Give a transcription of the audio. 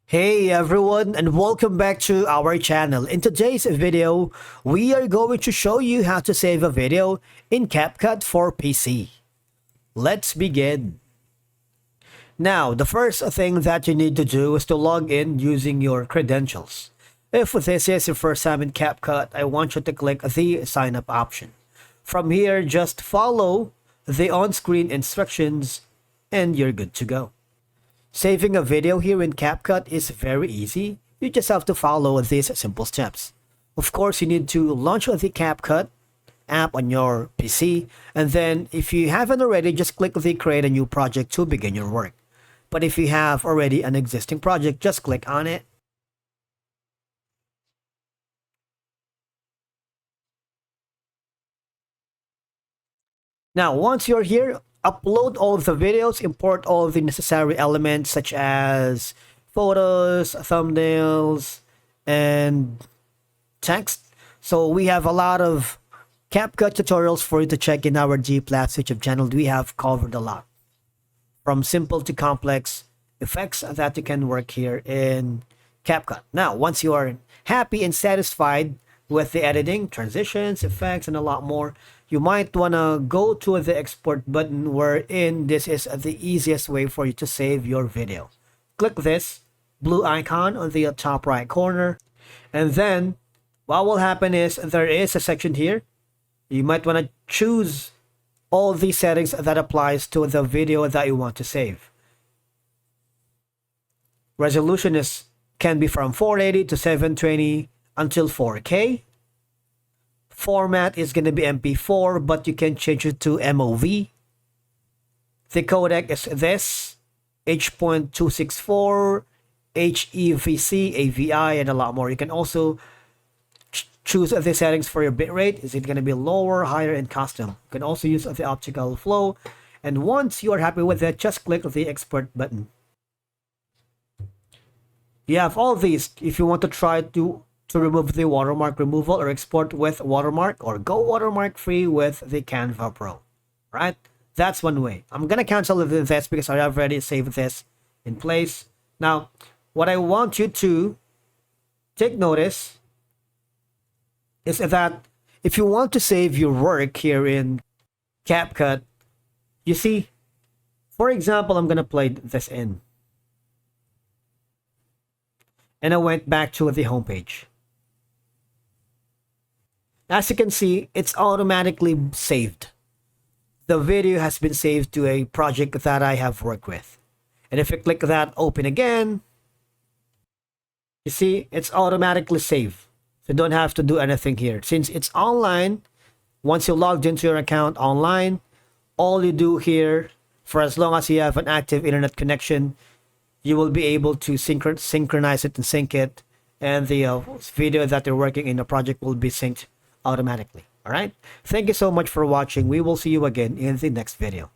Hey everyone, and welcome back to our channel. In today's video, we are going to show you how to save a video in Capcut for PC. Let's begin. Now, the first thing that you need to do is to log in using your credentials. If this is your first time in Capcut, I want you to click the sign up option. From here, just follow the on-screen instructions and you're good to go. Saving a video here in Capcut is very easy. You just have to follow these simple steps. Of course, you need to launch the Capcut app on your PC, and then if you haven't already, just click the create a new project to begin your work. But if you have already an existing project, just click on it. Now, once you're here, upload all of the videos, import all of the necessary elements such as photos, thumbnails, and text. So we have a lot of CapCut tutorials for you to check in our G Plus YouTube channel. We have covered a lot, from simple to complex effects that you can work here in CapCut. Now, once you are happy and satisfied with the editing, transitions, effects, and a lot more, you might want to go to the export button, wherein this is the easiest way for you to save your video. Click this blue icon on the top right corner, and then what will happen is there is a section here. You might want to choose all the settings that applies to the video that you want to save. Resolution can be from 480 to 720 until 4K. Format is going to be MP4, but you can change it to MOV. The codec is this, H.264, HEVC, AVI, and a lot more. You can also choose the settings for your bitrate. Is it going to be lower, higher, and custom? You can also use the optical flow. And once you are happy with it, just click the export button. You have all these. If you want to try to remove the watermark removal or export with watermark, or go watermark free with the Canva Pro, right? That's one way. I'm gonna cancel this because I have already saved this in place. Now, what I want you to take notice is that if you want to save your work here in CapCut, you see, for example, I'm gonna play this in, and I went back to the homepage. As you can see, it's automatically saved. The video has been saved to a project that I have worked with. And if you click that, open again, you see, it's automatically saved. So you don't have to do anything here. Since it's online, once you logged into your account online, all you do here, for as long as you have an active internet connection, you will be able to synchronize it and sync it, and the video that you're working in the project will be synced automatically. All right. Thank you so much for watching. We will see you again in the next video.